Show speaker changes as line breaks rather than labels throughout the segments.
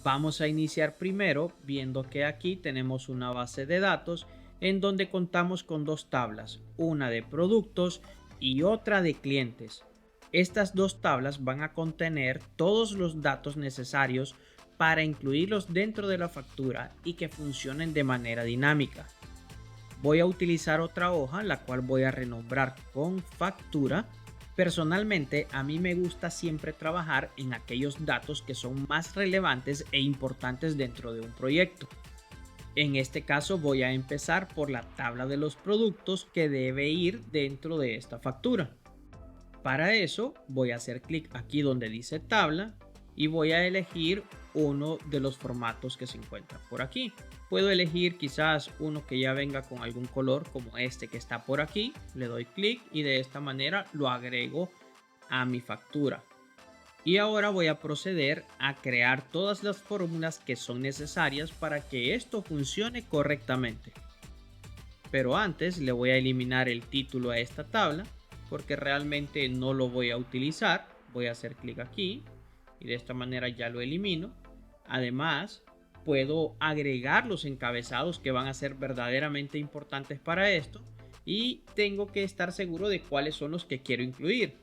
Vamos a iniciar primero viendo que aquí tenemos una base de datos en donde contamos con dos tablas, una de productos y otra de clientes. Estas dos tablas van a contener todos los datos necesarios para incluirlos dentro de la factura y que funcionen de manera dinámica. Voy a utilizar otra hoja, la cual voy a renombrar con factura. Personalmente, a mí me gusta siempre trabajar en aquellos datos que son más relevantes e importantes dentro de un proyecto. En este caso voy a empezar por la tabla de los productos que debe ir dentro de esta factura. Para eso voy a hacer clic aquí donde dice tabla y voy a elegir uno de los formatos que se encuentra por aquí. Puedo elegir quizás uno que ya venga con algún color como este que está por aquí. Le doy clic y de esta manera lo agrego a mi factura. Y ahora voy a proceder a crear todas las fórmulas que son necesarias para que esto funcione correctamente. Pero antes le voy a eliminar el título a esta tabla porque realmente no lo voy a utilizar. Voy a hacer clic aquí y de esta manera ya lo elimino. Además, puedo agregar los encabezados que van a ser verdaderamente importantes para esto y tengo que estar seguro de cuáles son los que quiero incluir.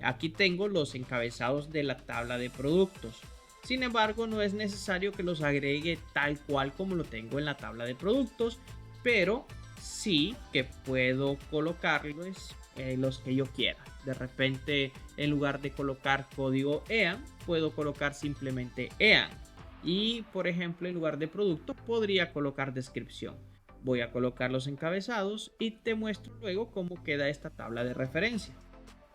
Aquí tengo los encabezados de la tabla de productos. Sin embargo, no es necesario que los agregue tal cual como lo tengo en la tabla de productos, pero sí que puedo colocarlos los que yo quiera. De repente, en lugar de colocar código EAN, puedo colocar simplemente EAN. Y por ejemplo, en lugar de producto, podría colocar descripción. Voy a colocar los encabezados y te muestro luego cómo queda esta tabla de referencia.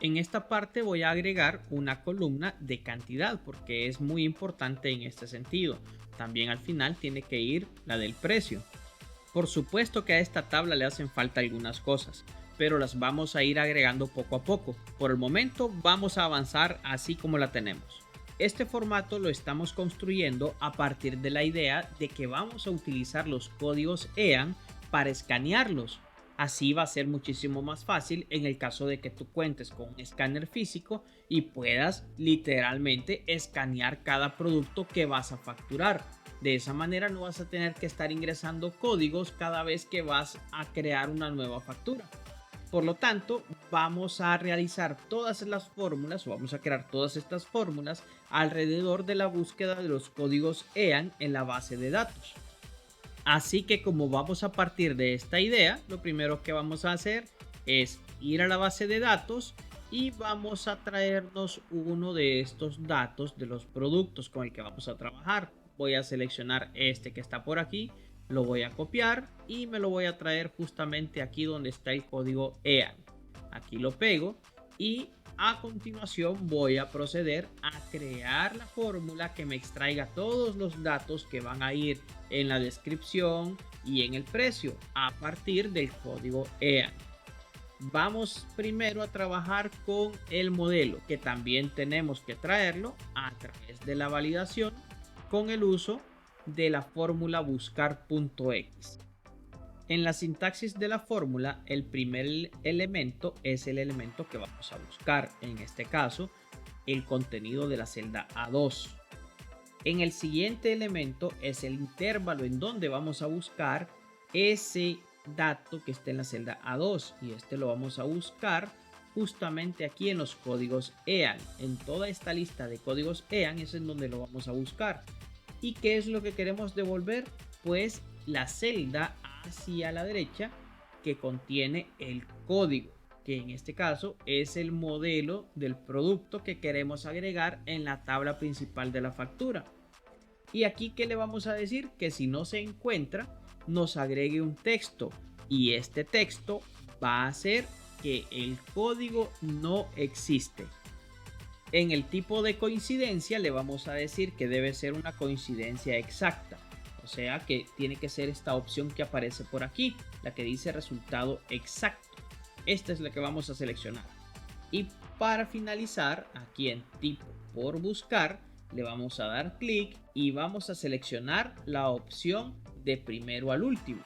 En esta parte voy a agregar una columna de cantidad porque es muy importante en este sentido. También al final tiene que ir la del precio. Por supuesto que a esta tabla le hacen falta algunas cosas, pero las vamos a ir agregando poco a poco. Por el momento vamos a avanzar así como la tenemos. Este formato lo estamos construyendo a partir de la idea de que vamos a utilizar los códigos EAN para escanearlos. Así va a ser muchísimo más fácil en el caso de que tú cuentes con un escáner físico y puedas literalmente escanear cada producto que vas a facturar. De esa manera no vas a tener que estar ingresando códigos cada vez que vas a crear una nueva factura. Por lo tanto, vamos a realizar todas las fórmulas o vamos a crear todas estas fórmulas alrededor de la búsqueda de los códigos EAN en la base de datos. Así que como vamos a partir de esta idea, lo primero que vamos a hacer es ir a la base de datos y vamos a traernos uno de estos datos de los productos con el que vamos a trabajar. Voy a seleccionar este que está por aquí, lo voy a copiar y me lo voy a traer justamente aquí donde está el código EAN. Aquí lo pego y a continuación voy a proceder a crear la fórmula que me extraiga todos los datos que van a ir en la descripción y en el precio a partir del código EAN. Vamos primero a trabajar con el modelo, que también tenemos que traerlo a través de la validación con el uso de la fórmula buscar.x. En la sintaxis de la fórmula, el primer elemento es el elemento que vamos a buscar, en este caso, el contenido de la celda A2. En el siguiente elemento es el intervalo en donde vamos a buscar ese dato que está en la celda A2 y este lo vamos a buscar justamente aquí en los códigos EAN. En toda esta lista de códigos EAN es en donde lo vamos a buscar. ¿Y qué es lo que queremos devolver? Pues la celda hacia la derecha que contiene el código, que en este caso es el modelo del producto que queremos agregar en la tabla principal de la factura. Y aquí, ¿qué le vamos a decir? Que si no se encuentra, nos agregue un texto y este texto va a hacer que el código no existe. En el tipo de coincidencia le vamos a decir que debe ser una coincidencia exacta. O sea que tiene que ser esta opción que aparece por aquí, la que dice resultado exacto. Esta es la que vamos a seleccionar. Y para finalizar, aquí en tipo por buscar, le vamos a dar clic y vamos a seleccionar la opción de primero al último.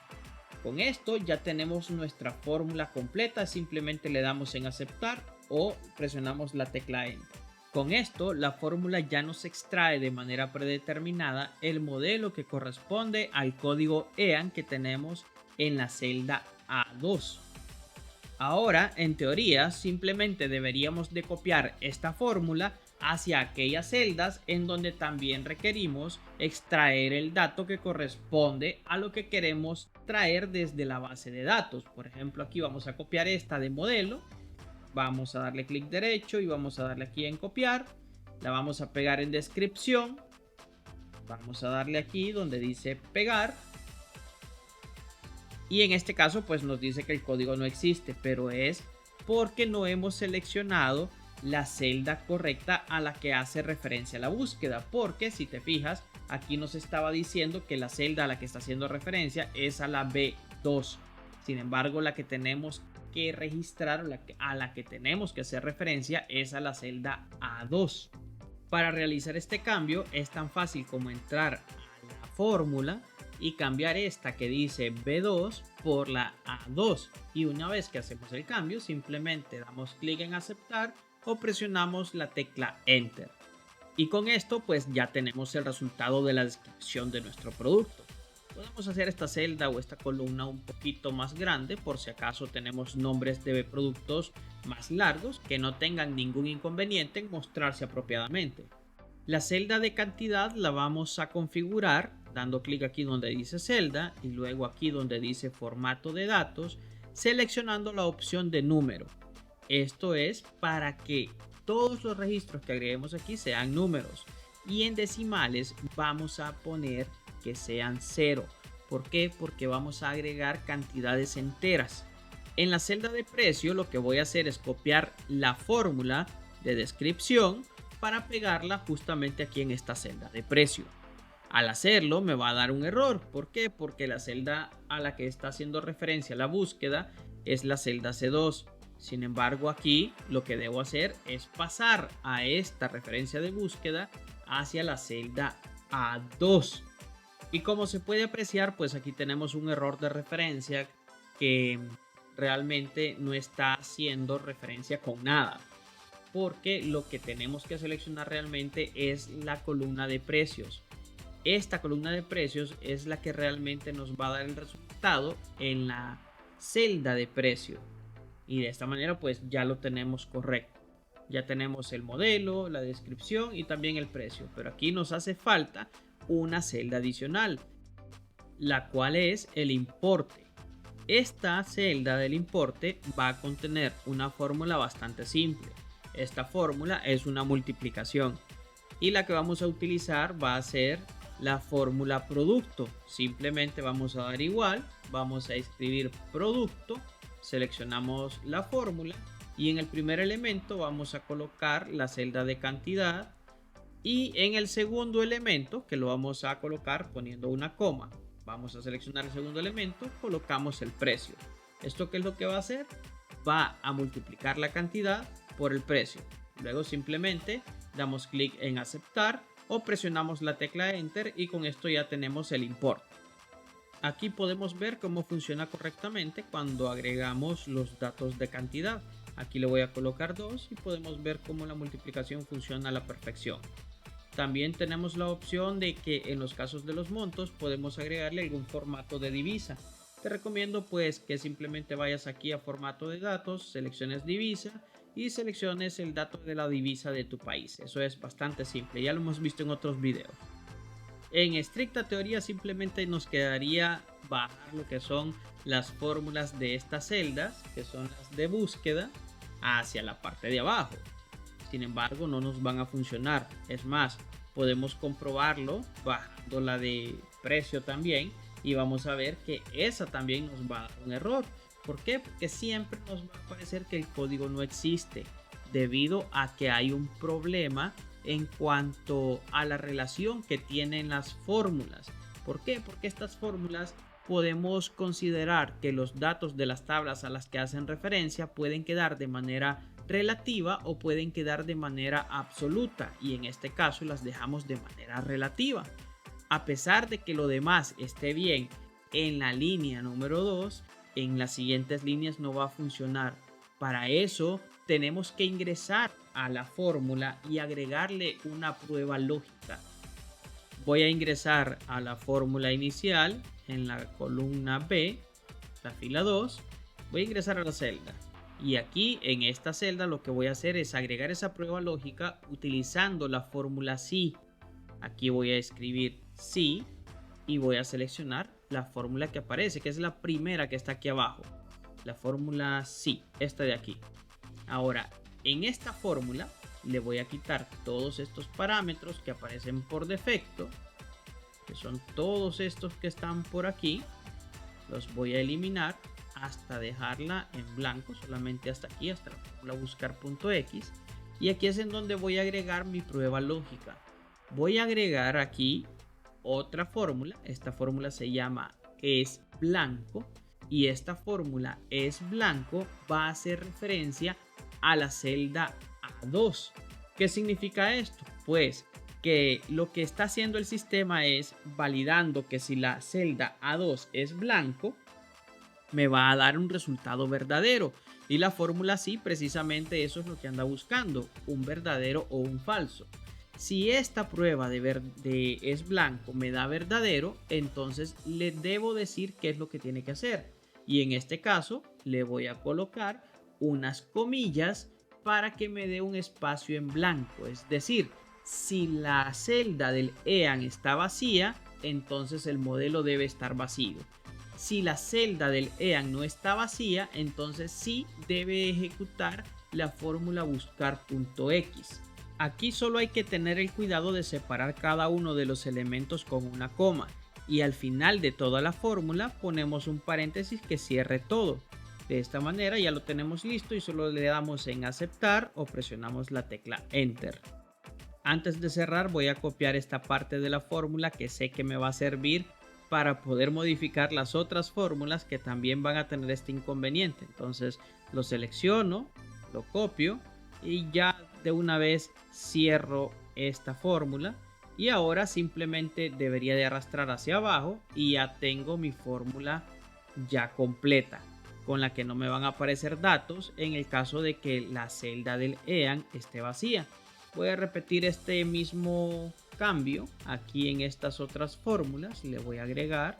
Con esto ya tenemos nuestra fórmula completa, simplemente le damos en aceptar o presionamos la tecla Enter. Con esto, la fórmula ya nos extrae de manera predeterminada el modelo que corresponde al código EAN que tenemos en la celda A2. Ahora, en teoría, simplemente deberíamos de copiar esta fórmula hacia aquellas celdas en donde también requerimos extraer el dato que corresponde a lo que queremos traer desde la base de datos. Por ejemplo, aquí vamos a copiar esta de modelo, vamos a darle clic derecho y vamos a darle aquí en copiar, la vamos a pegar en descripción, vamos a darle aquí donde dice pegar. Y en este caso pues nos dice que el código no existe, pero es porque no hemos seleccionado la celda correcta a la que hace referencia la búsqueda. Porque si te fijas, aquí nos estaba diciendo que la celda a la que está haciendo referencia es a la B2. Sin embargo, la que tenemos que registrar, a la que tenemos que hacer referencia es a la celda A2. Para realizar este cambio es tan fácil como entrar a la fórmula y cambiar esta que dice B2 por la A2, y una vez que hacemos el cambio simplemente damos clic en aceptar o presionamos la tecla Enter, y con esto pues ya tenemos el resultado de la descripción de nuestro producto. Podemos hacer esta celda o esta columna un poquito más grande por si acaso tenemos nombres de productos más largos que no tengan ningún inconveniente en mostrarse apropiadamente. La celda de cantidad la vamos a configurar dando clic aquí donde dice celda y luego aquí donde dice formato de datos, seleccionando la opción de número. Esto es para que todos los registros que agreguemos aquí sean números, y en decimales vamos a poner que sean 0. ¿Por qué? Porque vamos a agregar cantidades enteras. En la celda de precio lo que voy a hacer es copiar la fórmula de descripción para pegarla justamente aquí en esta celda de precio. Al hacerlo me va a dar un error. ¿Por qué? Porque la celda a la que está haciendo referencia la búsqueda es la celda C2. Sin embargo, aquí lo que debo hacer es pasar a esta referencia de búsqueda hacia la celda A2. Y como se puede apreciar, pues aquí tenemos un error de referencia que realmente no está haciendo referencia con nada, porque lo que tenemos que seleccionar realmente es la columna de precios. Esta columna de precios es la que realmente nos va a dar el resultado en la celda de precio, y de esta manera pues ya lo tenemos correcto. Ya tenemos el modelo, la descripción y también el precio, pero aquí nos hace falta una celda adicional, la cual es el importe. Esta celda del importe va a contener una fórmula bastante simple. Esta fórmula es una multiplicación y la que vamos a utilizar va a ser la fórmula producto. Simplemente vamos a dar igual, vamos a escribir producto, seleccionamos la fórmula y en el primer elemento vamos a colocar la celda de cantidad, y en el segundo elemento, que lo vamos a colocar poniendo una coma, vamos a seleccionar el segundo elemento, colocamos el precio. ¿Esto qué es lo que va a hacer? Va a multiplicar la cantidad por el precio. Luego simplemente damos clic en aceptar o presionamos la tecla Enter y con esto ya tenemos el importe. Aquí podemos ver cómo funciona correctamente cuando agregamos los datos de cantidad. Aquí le voy a colocar 2 y podemos ver cómo la multiplicación funciona a la perfección. También tenemos la opción de que en los casos de los montos podemos agregarle algún formato de divisa. Te recomiendo pues que simplemente vayas aquí a formato de datos, selecciones divisa y selecciones el dato de la divisa de tu país. Eso es bastante simple, ya lo hemos visto en otros videos. En estricta teoría simplemente nos quedaría bajar lo que son las fórmulas de estas celdas, que son las de búsqueda, hacia la parte de abajo. Sin embargo, no nos van a funcionar. Es más, podemos comprobarlo bajando la de precio también y vamos a ver que esa también nos va a dar un error. ¿Por qué? Porque siempre nos va a parecer que el código no existe debido a que hay un problema en cuanto a la relación que tienen las fórmulas. ¿Por qué? Porque estas fórmulas podemos considerar que los datos de las tablas a las que hacen referencia pueden quedar de manera relativa o pueden quedar de manera absoluta, y en este caso las dejamos de manera relativa. A pesar de que lo demás esté bien en la línea número 2, en las siguientes líneas no va a funcionar. Para eso tenemos que ingresar a la fórmula y agregarle una prueba lógica. Voy a ingresar a la fórmula inicial en la columna B, la fila 2. Voy a ingresar a la celda. Y aquí en esta celda lo que voy a hacer es agregar esa prueba lógica utilizando la fórmula si. Aquí voy a escribir si y voy a seleccionar la fórmula que aparece, que es la primera que está aquí abajo. La fórmula si, esta de aquí. Ahora, en esta fórmula le voy a quitar todos estos parámetros que aparecen por defecto, que son todos estos que están por aquí. Los voy a eliminar hasta dejarla en blanco, solamente hasta aquí, hasta la fórmula buscar.x. Y aquí es en donde voy a agregar mi prueba lógica. Voy a agregar aquí otra fórmula. Esta fórmula se llama es blanco. Y esta fórmula es blanco va a hacer referencia a la celda A2. ¿Qué significa esto? Pues que lo que está haciendo el sistema es validando que si la celda A2 es blanco, me va a dar un resultado verdadero. Y la fórmula sí, precisamente eso es lo que anda buscando, un verdadero o un falso. Si esta prueba de es blanco me da verdadero, entonces le debo decir qué es lo que tiene que hacer. Y en este caso le voy a colocar unas comillas para que me dé un espacio en blanco. Es decir, si la celda del EAN está vacía, entonces el modelo debe estar vacío. Si la celda del EAN no está vacía, entonces sí debe ejecutar la fórmula buscar.x. Aquí solo hay que tener el cuidado de separar cada uno de los elementos con una coma. Y al final de toda la fórmula ponemos un paréntesis que cierre todo. De esta manera ya lo tenemos listo y solo le damos en aceptar o presionamos la tecla Enter. Antes de cerrar voy a copiar esta parte de la fórmula que sé que me va a servir para poder modificar las otras fórmulas que también van a tener este inconveniente. Entonces lo selecciono, lo copio y ya de una vez cierro esta fórmula. Y ahora simplemente debería de arrastrar hacia abajo y ya tengo mi fórmula ya completa, con la que no me van a aparecer datos en el caso de que la celda del EAN esté vacía. Voy a repetir este mismo cambio aquí en estas otras fórmulas. Le voy a agregar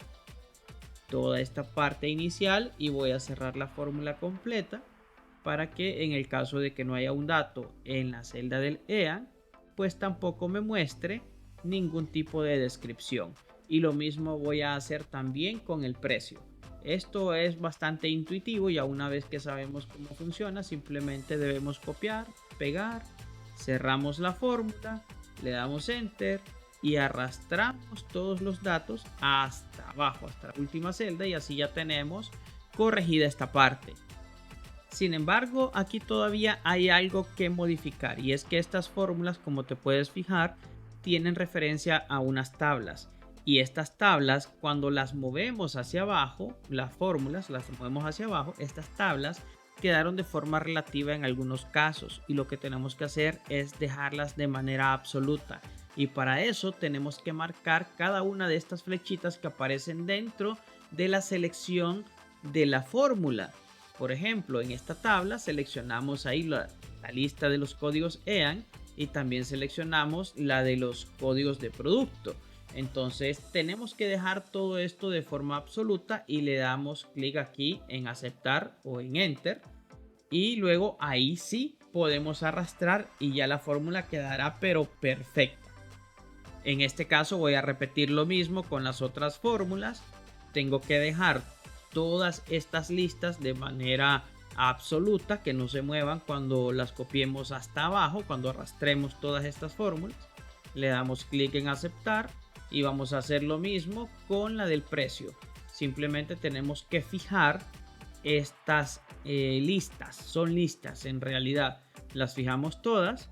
toda esta parte inicial y voy a cerrar la fórmula completa para que en el caso de que no haya un dato en la celda del EAN, pues tampoco me muestre ningún tipo de descripción. Y lo mismo voy a hacer también con el precio. Esto es bastante intuitivo, ya una vez que sabemos cómo funciona, simplemente debemos copiar, pegar, cerramos la fórmula, le damos Enter y arrastramos todos los datos hasta abajo, hasta la última celda, y así ya tenemos corregida esta parte. Sin embargo, aquí todavía hay algo que modificar, y es que estas fórmulas, como te puedes fijar, tienen referencia a unas tablas. Y estas tablas, cuando las movemos hacia abajo, las fórmulas las movemos hacia abajo, estas tablas quedaron de forma relativa en algunos casos. Y lo que tenemos que hacer es dejarlas de manera absoluta. Y para eso tenemos que marcar cada una de estas flechitas que aparecen dentro de la selección de la fórmula. Por ejemplo, en esta tabla seleccionamos ahí la lista de los códigos EAN y también seleccionamos la de los códigos de producto. Entonces tenemos que dejar todo esto de forma absoluta y le damos clic aquí en aceptar o en Enter. Y luego ahí sí podemos arrastrar y ya la fórmula quedará pero perfecta. En este caso voy a repetir lo mismo con las otras fórmulas. Tengo que dejar todas estas listas de manera absoluta, que no se muevan cuando las copiemos hasta abajo, cuando arrastremos todas estas fórmulas. Le damos clic en aceptar y vamos a hacer lo mismo con la del precio. Simplemente tenemos que fijar estas listas, son listas en realidad, las fijamos todas.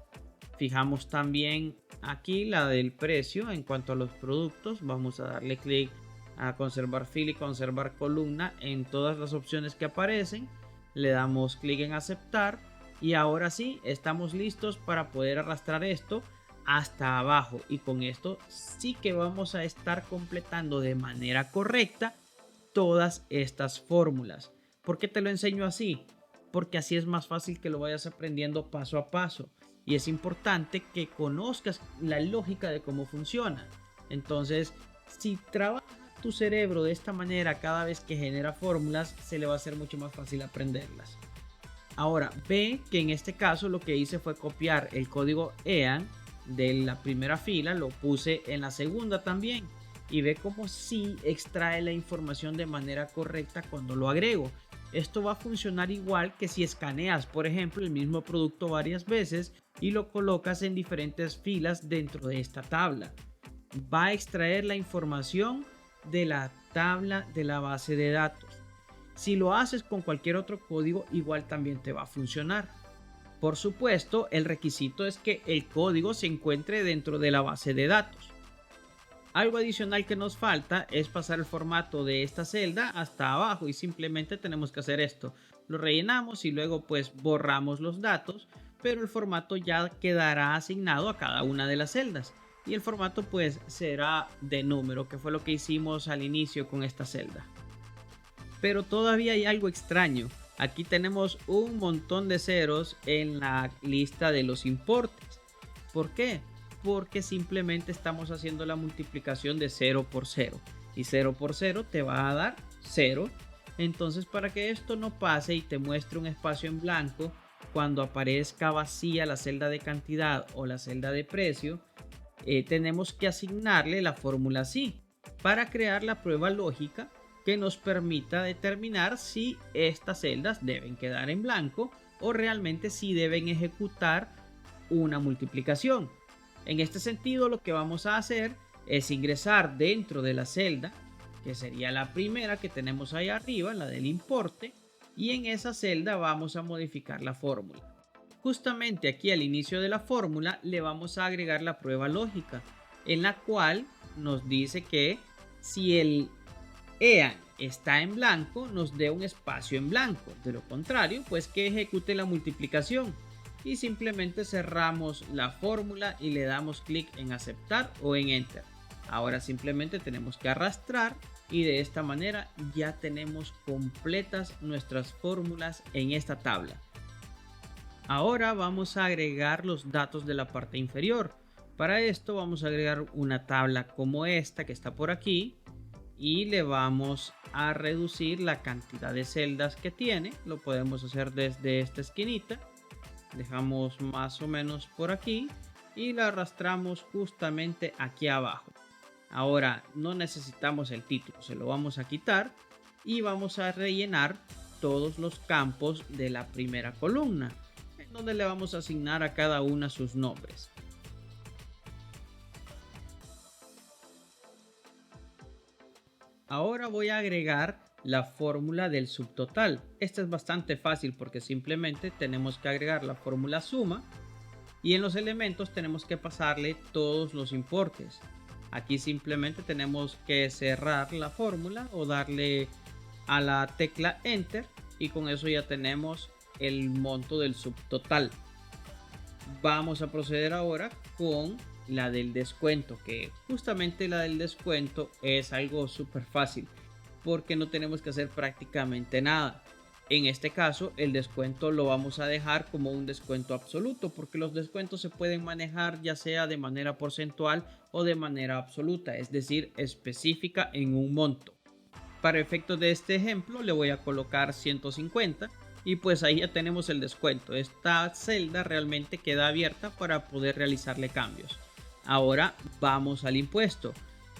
Fijamos también aquí la del precio. En cuanto a los productos, vamos a darle clic a conservar fila y conservar columna en todas las opciones que aparecen. Le damos clic en aceptar y ahora sí estamos listos para poder arrastrar esto hasta abajo, y con esto sí que vamos a estar completando de manera correcta todas estas fórmulas. ¿Por qué te lo enseño así? porque así es más fácil que lo vayas aprendiendo paso a paso. Y es importante que conozcas la lógica de cómo funciona. Entonces, si trabajas tu cerebro de esta manera cada vez que genera fórmulas, se le va a hacer mucho más fácil aprenderlas. Ahora, ve que en este caso lo que hice fue copiar el código EAN de la primera fila, lo puse en la segunda también y ve cómo sí extrae la información de manera correcta cuando lo agrego. Esto va a funcionar igual que si escaneas, por ejemplo, el mismo producto varias veces y lo colocas en diferentes filas dentro de esta tabla. Va a extraer la información de la tabla de la base de datos. Si lo haces con cualquier otro código, igual también te va a funcionar. Por supuesto, el requisito es que el código se encuentre dentro de la base de datos. Algo adicional que nos falta es pasar el formato de esta celda hasta abajo y simplemente tenemos que hacer esto. Lo rellenamos y luego pues borramos los datos, pero el formato ya quedará asignado a cada una de las celdas. Y el formato pues será de número, que fue lo que hicimos al inicio con esta celda. Pero todavía hay algo extraño. Aquí tenemos un montón de ceros en la lista de los importes. ¿Por qué? Porque simplemente estamos haciendo la multiplicación de 0 por 0. Y 0 por 0 te va a dar 0. Entonces, para que esto no pase y te muestre un espacio en blanco, cuando aparezca vacía la celda de cantidad o la celda de precio, tenemos que asignarle la fórmula sí para crear la prueba lógica que nos permita determinar si estas celdas deben quedar en blanco o realmente si deben ejecutar una multiplicación. En este sentido, lo que vamos a hacer es ingresar dentro de la celda, que sería la primera que tenemos ahí arriba, la del importe, y en esa celda vamos a modificar la fórmula. Justamente aquí al inicio de la fórmula le vamos a agregar la prueba lógica, en la cual nos dice que si el EAN está en blanco, nos dé un espacio en blanco. De lo contrario, pues que ejecute la multiplicación. Y simplemente cerramos la fórmula y le damos clic en aceptar o en enter. Ahora simplemente tenemos que arrastrar y de esta manera ya tenemos completas nuestras fórmulas en esta tabla. Ahora vamos a agregar los datos de la parte inferior. Para esto vamos a agregar una tabla como esta que está por aquí y le vamos a reducir la cantidad de celdas que tiene. Lo podemos hacer desde esta esquinita. Dejamos más o menos por aquí y la arrastramos justamente aquí abajo. Ahora no necesitamos el título, se lo vamos a quitar y vamos a rellenar todos los campos de la primera columna, en donde le vamos a asignar a cada una sus nombres. Ahora voy a agregar la fórmula del subtotal. Esta es bastante fácil porque simplemente tenemos que agregar la fórmula suma y en los elementos tenemos que pasarle todos los importes. Aquí simplemente tenemos que cerrar la fórmula o darle a la tecla enter y con eso ya tenemos el monto del subtotal. Vamos a proceder ahora con la del descuento, que justamente la del descuento es algo súper fácil porque no tenemos que hacer prácticamente nada. En este caso el descuento lo vamos a dejar como un descuento absoluto porque los descuentos se pueden manejar ya sea de manera porcentual o de manera absoluta, es decir, específica en un monto. Para efectos de este ejemplo le voy a colocar 150 y pues ahí ya tenemos el descuento. Esta celda realmente queda abierta para poder realizarle cambios. Ahora vamos al impuesto.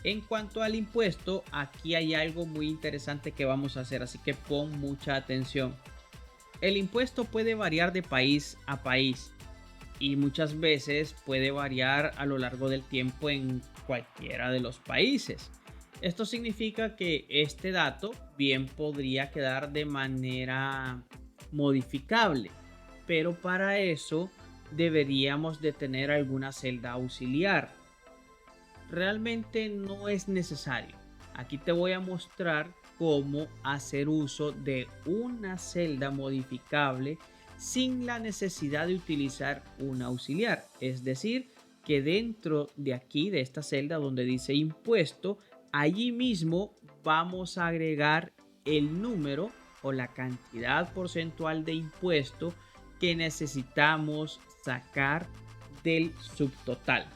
En cuanto al impuesto, aquí hay algo muy interesante que vamos a hacer, así que pon mucha atención. El impuesto puede variar de país a país y muchas veces puede variar a lo largo del tiempo en cualquiera de los países. Esto significa que este dato bien podría quedar de manera modificable, pero para eso deberíamos de tener alguna celda auxiliar. Realmente no es necesario. Aquí te voy a mostrar cómo hacer uso de una celda modificable sin la necesidad de utilizar un auxiliar. Es decir, que dentro de aquí, de esta celda donde dice impuesto, allí mismo vamos a agregar el número o la cantidad porcentual de impuesto que necesitamos sacar del subtotal.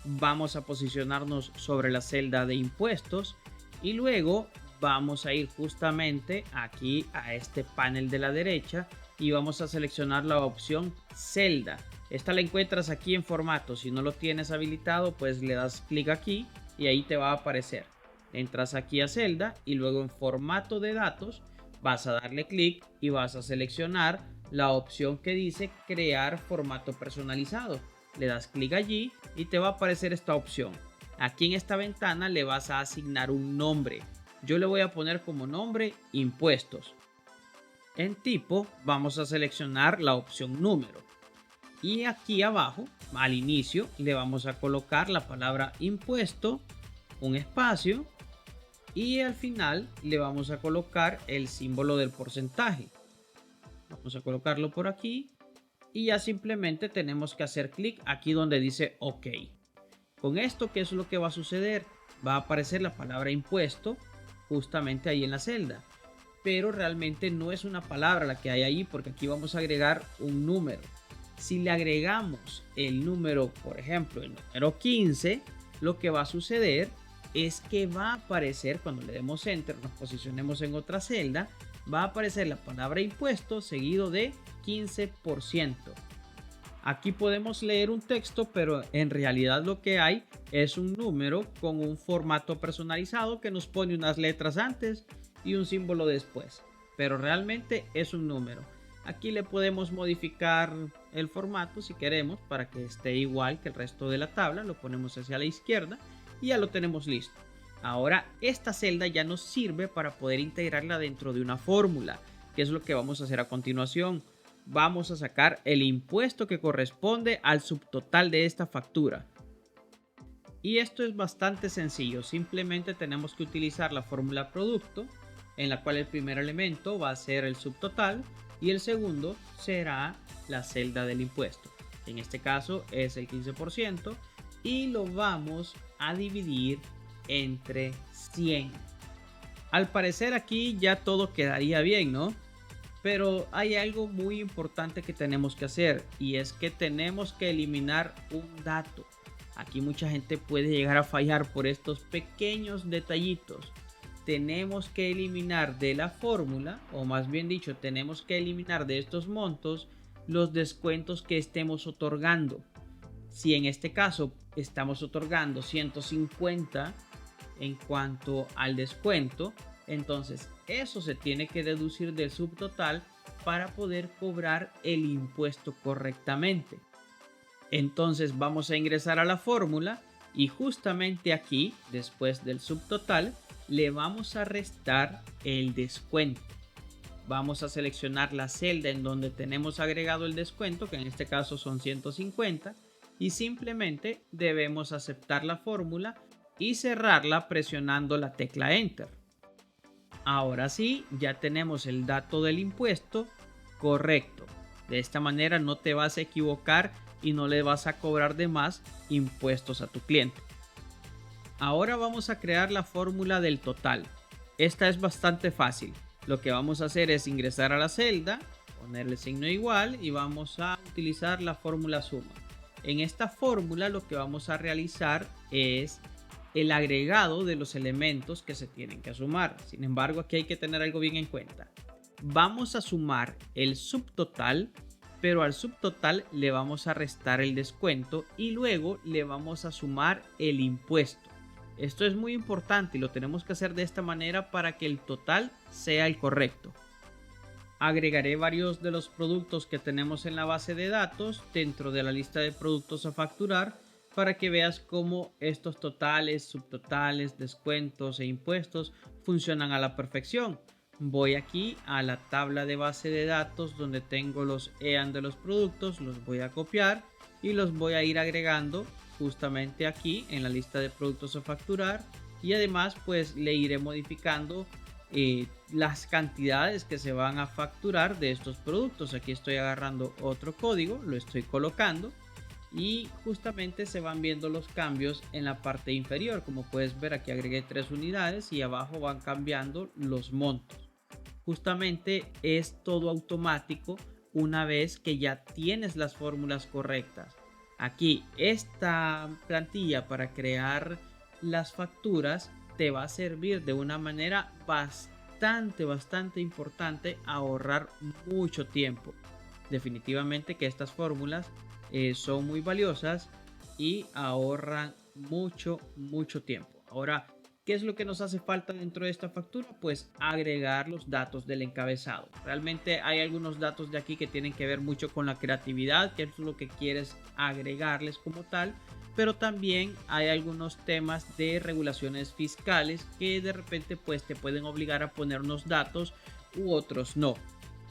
Vamos a posicionarnos sobre la celda de impuestos y luego vamos a ir justamente aquí a este panel de la derecha y vamos a seleccionar la opción celda. Esta la encuentras aquí en formato. Si no lo tienes habilitado, pues le das clic aquí y ahí te va a aparecer. Entras aquí a celda y luego en formato de datos vas a darle clic y vas a seleccionar la opción que dice crear formato personalizado. Le das clic allí y te va a aparecer esta opción. Aquí en esta ventana le vas a asignar un nombre. Yo le voy a poner como nombre impuestos. En tipo vamos a seleccionar la opción número. Y aquí abajo, al inicio, le vamos a colocar la palabra impuesto, un espacio. Y al final le vamos a colocar el símbolo del porcentaje. Vamos a colocarlo por aquí. Y ya simplemente tenemos que hacer clic aquí donde dice OK. Con esto, ¿qué es lo que va a suceder? Va a aparecer la palabra impuesto justamente ahí en la celda. Pero realmente no es una palabra la que hay ahí porque aquí vamos a agregar un número. Si le agregamos el número, por ejemplo, el número 15, lo que va a suceder es que va a aparecer cuando le demos enter, nos posicionemos en otra celda, va a aparecer la palabra impuesto seguido de 15%. Aquí podemos leer un texto, pero en realidad lo que hay es un número con un formato personalizado que nos pone unas letras antes y un símbolo después, pero realmente es un número. Aquí le podemos modificar el formato si queremos para que esté igual que el resto de la tabla, lo ponemos hacia la izquierda y ya lo tenemos listo. Ahora esta celda ya nos sirve para poder integrarla dentro de una fórmula, que es lo que vamos a hacer a continuación. Vamos a sacar el impuesto que corresponde al subtotal de esta factura. Y esto es bastante sencillo, simplemente tenemos que utilizar la fórmula producto, en la cual el primer elemento va a ser el subtotal y el segundo será la celda del impuesto. En este caso es el 15% y lo vamos a dividir entre 100. Al parecer aquí ya todo quedaría bien, ¿no? Pero hay algo muy importante que tenemos que hacer y es que tenemos que eliminar un dato. Aquí mucha gente puede llegar a fallar por estos pequeños detallitos. Tenemos que eliminar de la fórmula, o más bien dicho, tenemos que eliminar de estos montos los descuentos que estemos otorgando. Si en este caso estamos otorgando 150 en cuanto al descuento, entonces eso se tiene que deducir del subtotal para poder cobrar el impuesto correctamente. Entonces vamos a ingresar a la fórmula y justamente aquí, después del subtotal, le vamos a restar el descuento. Vamos a seleccionar la celda en donde tenemos agregado el descuento, que en este caso son 150, y simplemente debemos aceptar la fórmula y cerrarla presionando la tecla Enter. Ahora sí, ya tenemos el dato del impuesto correcto. De esta manera no te vas a equivocar y no le vas a cobrar de más impuestos a tu cliente. Ahora vamos a crear la fórmula del total. Esta es bastante fácil. Lo que vamos a hacer es ingresar a la celda, ponerle signo igual y vamos a utilizar la fórmula suma. En esta fórmula lo que vamos a realizar es el agregado de los elementos que se tienen que sumar. Sin embargo, aquí hay que tener algo bien en cuenta. Vamos a sumar el subtotal, pero al subtotal le vamos a restar el descuento y luego le vamos a sumar el impuesto. Esto es muy importante y lo tenemos que hacer de esta manera para que el total sea el correcto. Agregaré varios de los productos que tenemos en la base de datos dentro de la lista de productos a facturar para que veas cómo estos totales, subtotales, descuentos e impuestos funcionan a la perfección. Voy aquí a la tabla de base de datos donde tengo los EAN de los productos, los voy a copiar y los voy a ir agregando justamente aquí en la lista de productos a facturar y además pues le iré modificando las cantidades que se van a facturar de estos productos. Aquí estoy agarrando otro código, lo estoy colocando y justamente se van viendo los cambios en la parte inferior. Como puedes ver, aquí agregué 3 unidades y abajo van cambiando los montos. justamente es todo automático una vez que ya tienes las fórmulas correctas. Aquí esta plantilla para crear las facturas te va a servir de una manera bastante importante a ahorrar mucho tiempo. Definitivamente que estas fórmulas son muy valiosas y ahorran mucho tiempo. Ahora, ¿qué es lo que nos hace falta dentro de esta factura? Pues agregar los datos del encabezado. Realmente hay algunos datos de aquí que tienen que ver mucho con la creatividad, que es lo que quieres agregarles como tal, pero también hay algunos temas de regulaciones fiscales que de repente pues te pueden obligar a poner unos datos u otros no.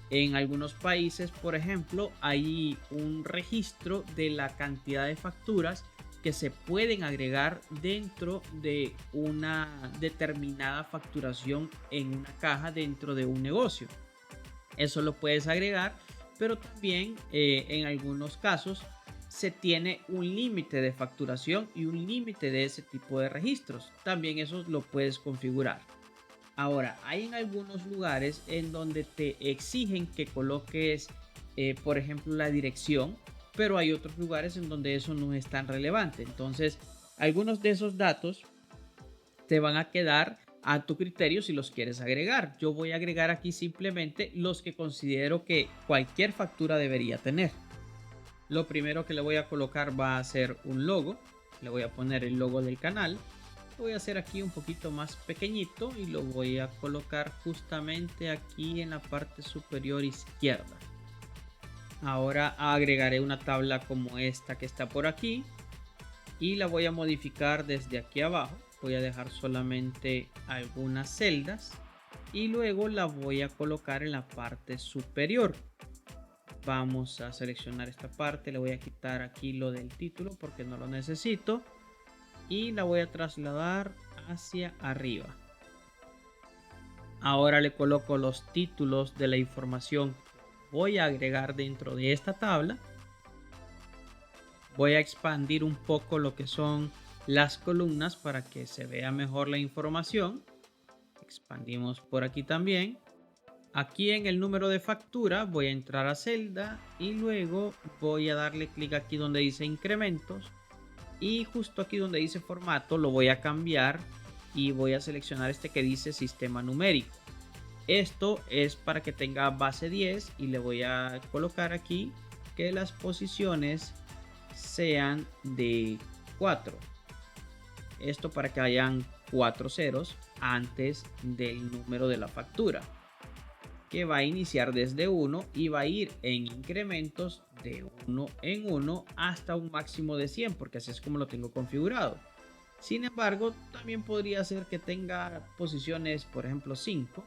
En algunos países, por ejemplo, hay un registro de la cantidad de facturas que se pueden agregar dentro de una determinada facturación en una caja dentro de un negocio. Eso lo puedes agregar, pero también en algunos casos se tiene un límite de facturación y un límite de ese tipo de registros. También eso lo puedes configurar. Ahora, hay en algunos lugares en donde te exigen que coloques, por ejemplo, la dirección, pero hay otros lugares en donde eso no es tan relevante. Entonces, algunos de esos datos te van a quedar a tu criterio si los quieres agregar. Yo voy a agregar aquí simplemente los que considero que cualquier factura debería tener. Lo primero que le voy a colocar va a ser un logo. Le voy a poner el logo del canal. Lo voy a hacer aquí un poquito más pequeñito y lo voy a colocar justamente aquí en la parte superior izquierda. Ahora agregaré una tabla como esta que está por aquí y la voy a modificar desde aquí abajo. Voy a dejar solamente algunas celdas y luego la voy a colocar en la parte superior. Vamos a seleccionar esta parte, le voy a quitar aquí lo del título porque no lo necesito y la voy a trasladar hacia arriba. Ahora le coloco los títulos de la información que voy a agregar dentro de esta tabla. Voy a expandir un poco lo que son las columnas para que se vea mejor la información. Expandimos por aquí también. Aquí en el número de factura voy a entrar a celda y luego voy a darle clic aquí donde dice incrementos y justo aquí donde dice formato lo voy a cambiar y voy a seleccionar este que dice sistema numérico. Esto es para que tenga base 10 y le voy a colocar aquí que las posiciones sean de 4. Esto para que hayan 4 ceros antes del número de la factura, que va a iniciar desde 1 y va a ir en incrementos de 1 en 1 hasta un máximo de 100, porque así es como lo tengo configurado. Sin embargo, también podría ser que tenga posiciones, por ejemplo 5,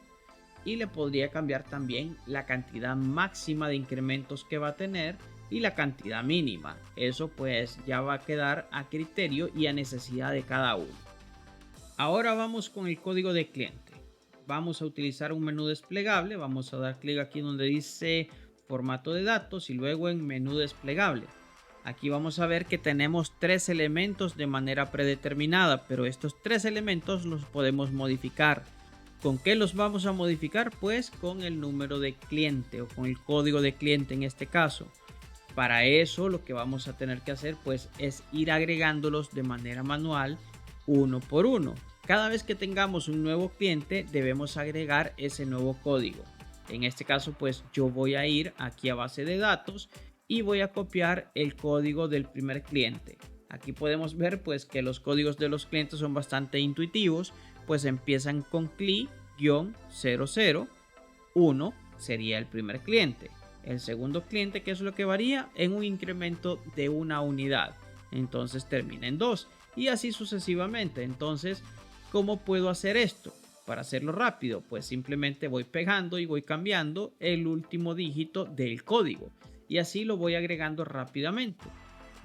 y le podría cambiar también la cantidad máxima de incrementos que va a tener y la cantidad mínima. Eso pues ya va a quedar a criterio y a necesidad de cada uno. Ahora vamos con el código de cliente. Vamos a utilizar un menú desplegable. Vamos a dar clic aquí donde dice formato de datos y luego en menú desplegable. Aquí vamos a ver que tenemos 3 elementos de manera predeterminada, pero estos 3 elementos los podemos modificar. ¿Con qué los vamos a modificar? Pues con el número de cliente o con el código de cliente en este caso. Para eso lo que vamos a tener que hacer pues es ir agregándolos de manera manual uno por uno. Cada vez que tengamos un nuevo cliente debemos agregar ese nuevo código. En este caso pues yo voy a ir aquí a base de datos y voy a copiar el código del primer cliente. Aquí podemos ver pues que los códigos de los clientes son bastante intuitivos, pues empiezan con CLI-001 sería el primer cliente. El segundo cliente, que es lo que varía en un incremento de una unidad, entonces termina en 2 y así sucesivamente. Entonces, ¿cómo puedo hacer esto? Para hacerlo rápido, pues simplemente voy pegando y voy cambiando el último dígito del código y así lo voy agregando rápidamente.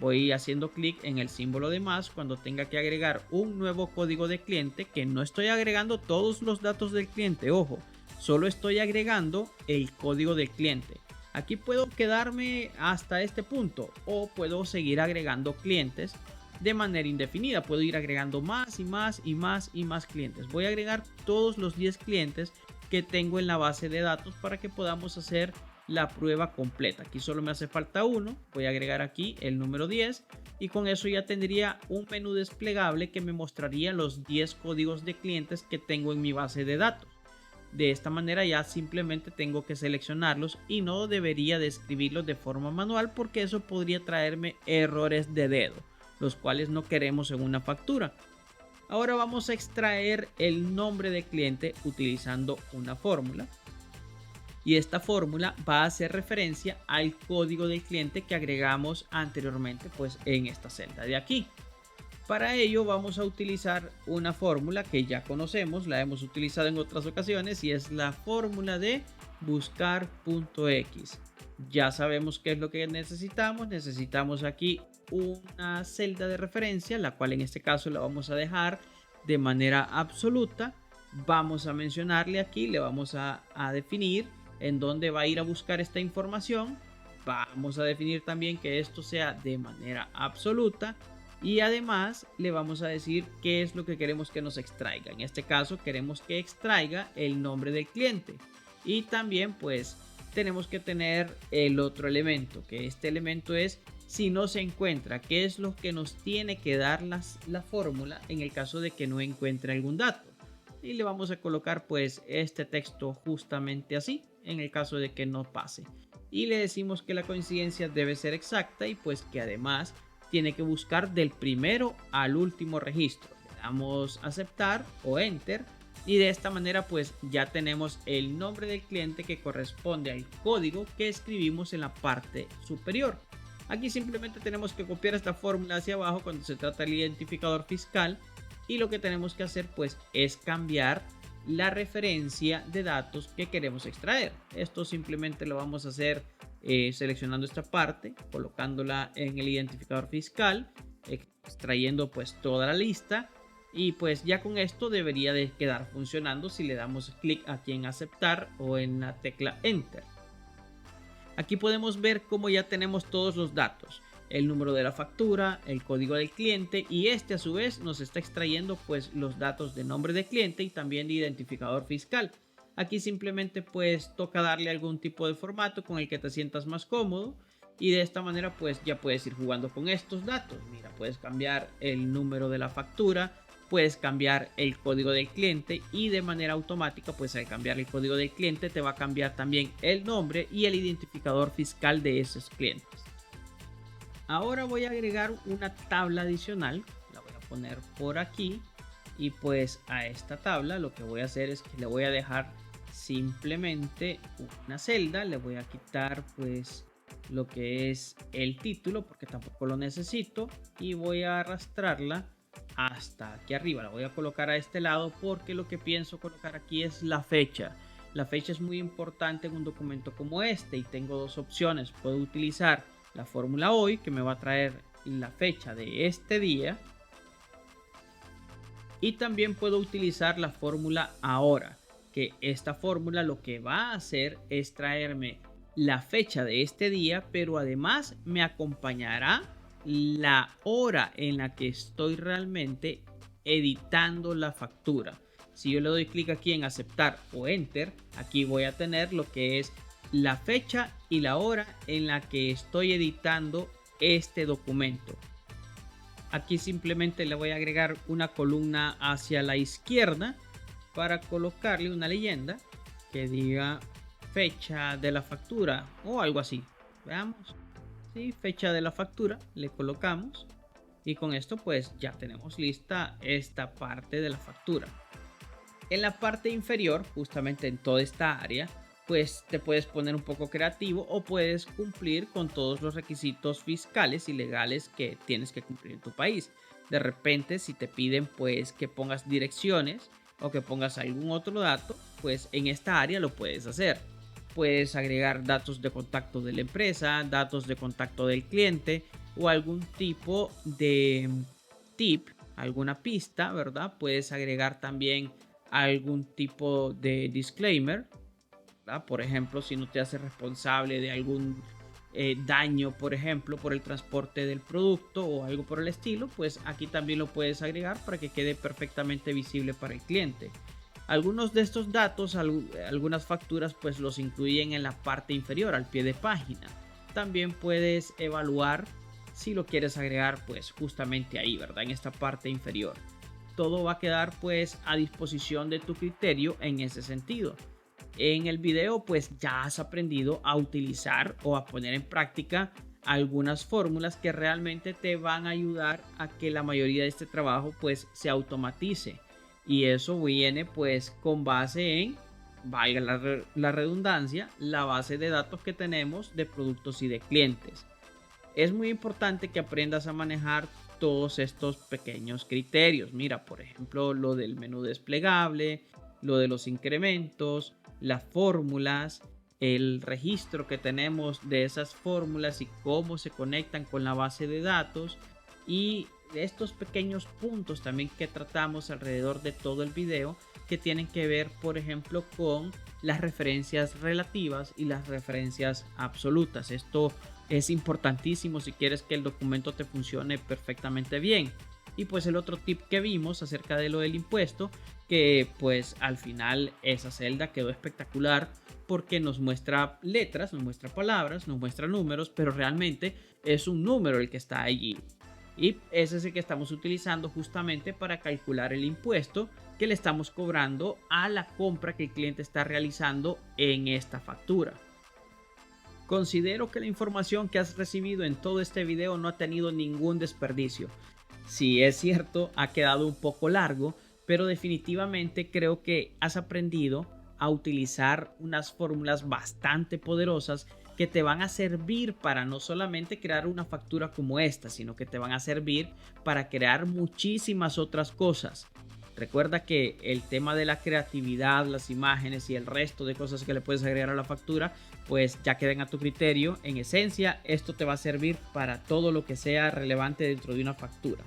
Voy haciendo clic en el símbolo de más cuando tenga que agregar un nuevo código de cliente, que no estoy agregando todos los datos del cliente, ojo, solo estoy agregando el código del cliente. Aquí puedo quedarme hasta este punto o puedo seguir agregando clientes de manera indefinida. Puedo ir agregando más y más y más y más clientes. Voy a agregar todos los 10 clientes que tengo en la base de datos para que podamos hacer la prueba completa. Aquí solo me hace falta uno, voy a agregar aquí el número 10 y con eso ya tendría un menú desplegable que me mostraría los 10 códigos de clientes que tengo en mi base de datos. De esta manera ya simplemente tengo que seleccionarlos y no debería de escribirlos de forma manual porque eso podría traerme errores de dedo, los cuales no queremos en una factura. Ahora vamos a extraer el nombre de cliente utilizando una fórmula. Y esta fórmula va a hacer referencia al código del cliente que agregamos anteriormente pues en esta celda de aquí. Para ello vamos a utilizar una fórmula que ya conocemos, la hemos utilizado en otras ocasiones y es la fórmula de buscar.x. Ya sabemos qué es lo que necesitamos. Necesitamos aquí una celda de referencia, la cual en este caso la vamos a dejar de manera absoluta. Vamos a mencionarle aquí, le vamos a definir en dónde va a ir a buscar esta información. Vamos a definir también que esto sea de manera absoluta y además le vamos a decir qué es lo que queremos que nos extraiga. En este caso queremos que extraiga el nombre del cliente y también pues tenemos que tener el otro elemento, que este elemento es si no se encuentra, qué es lo que nos tiene que dar la fórmula en el caso de que no encuentre algún dato. Y le vamos a colocar pues este texto justamente así en el caso de que no pase y le decimos que la coincidencia debe ser exacta y pues que además tiene que buscar del primero al último registro. Le damos aceptar o enter y de esta manera pues ya tenemos el nombre del cliente que corresponde al código que escribimos en la parte superior. Aquí simplemente tenemos que copiar esta fórmula hacia abajo cuando se trata del identificador fiscal y lo que tenemos que hacer pues es cambiar la referencia de datos que queremos extraer. Esto simplemente lo vamos a hacer seleccionando esta parte, colocándola en el identificador fiscal, extrayendo pues toda la lista y pues ya con esto debería de quedar funcionando si le damos clic aquí en aceptar o en la tecla enter. Aquí podemos ver cómo ya tenemos todos los datos, el número de la factura, el código del cliente y este a su vez nos está extrayendo pues los datos de nombre de cliente y también de identificador fiscal. Aquí simplemente pues toca darle algún tipo de formato con el que te sientas más cómodo y de esta manera pues ya puedes ir jugando con estos datos. Mira, puedes cambiar el número de la factura, puedes cambiar el código del cliente y de manera automática pues al cambiar el código del cliente te va a cambiar también el nombre y el identificador fiscal de esos clientes. Ahora voy a agregar una tabla adicional, la voy a poner por aquí y pues a esta tabla lo que voy a hacer es que le voy a dejar simplemente una celda, le voy a quitar pues lo que es el título porque tampoco lo necesito y voy a arrastrarla hasta aquí arriba, la voy a colocar a este lado porque lo que pienso colocar aquí es la fecha. La fecha es muy importante en un documento como este y tengo dos opciones, puedo utilizar la fórmula hoy que me va a traer la fecha de este día y también puedo utilizar la fórmula ahora, que esta fórmula lo que va a hacer es traerme la fecha de este día, pero además me acompañará la hora en la que estoy realmente editando la factura. Si yo le doy clic aquí en aceptar o enter, aquí voy a tener lo que es la fecha y la hora en la que estoy editando este documento. Aquí simplemente le voy a agregar una columna hacia la izquierda para colocarle una leyenda que diga fecha de la factura o algo así. Veamos. Sí, fecha de la factura le colocamos y con esto pues ya tenemos lista esta parte de la factura. En la parte inferior, justamente en toda esta área, pues te puedes poner un poco creativo o puedes cumplir con todos los requisitos fiscales y legales que tienes que cumplir en tu país. De repente, si te piden pues que pongas direcciones o que pongas algún otro dato, pues en esta área lo puedes hacer. Puedes agregar datos de contacto de la empresa, datos de contacto del cliente o algún tipo de tip, alguna pista, ¿verdad? Puedes agregar también algún tipo de disclaimer. Por ejemplo, si no te haces responsable de algún daño, por ejemplo, por el transporte del producto o algo por el estilo, pues aquí también lo puedes agregar para que quede perfectamente visible para el cliente. Algunos de estos datos, algunas facturas, pues los incluyen en la parte inferior, al pie de página. También puedes evaluar si lo quieres agregar, pues justamente ahí, ¿verdad? En esta parte inferior. Todo va a quedar pues a disposición de tu criterio en ese sentido. En el video pues ya has aprendido a utilizar o a poner en práctica algunas fórmulas que realmente te van a ayudar a que la mayoría de este trabajo pues se automatice, y eso viene pues con base en, valga la redundancia, la base de datos que tenemos de productos y de clientes. Es muy importante que aprendas a manejar todos estos pequeños criterios. Mira, por ejemplo, lo del menú desplegable, lo de los incrementos, las fórmulas, el registro que tenemos de esas fórmulas y cómo se conectan con la base de datos, y estos pequeños puntos también que tratamos alrededor de todo el video, que tienen que ver, por ejemplo, con las referencias relativas y las referencias absolutas. Esto es importantísimo si quieres que el documento te funcione perfectamente bien. Y pues el otro tip que vimos acerca de lo del impuesto, que pues al final esa celda quedó espectacular porque nos muestra letras, nos muestra palabras, nos muestra números, pero realmente es un número el que está allí. Y ese es el que estamos utilizando justamente para calcular el impuesto que le estamos cobrando a la compra que el cliente está realizando en esta factura. Considero que la información que has recibido en todo este video no ha tenido ningún desperdicio. Sí, es cierto, ha quedado un poco largo, pero definitivamente creo que has aprendido a utilizar unas fórmulas bastante poderosas que te van a servir para no solamente crear una factura como esta, sino que te van a servir para crear muchísimas otras cosas. Recuerda que el tema de la creatividad, las imágenes y el resto de cosas que le puedes agregar a la factura, pues ya queden a tu criterio. En esencia, esto te va a servir para todo lo que sea relevante dentro de una factura.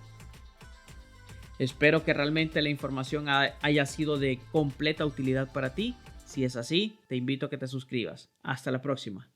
Espero que realmente la información haya sido de completa utilidad para ti. Si es así, te invito a que te suscribas. Hasta la próxima.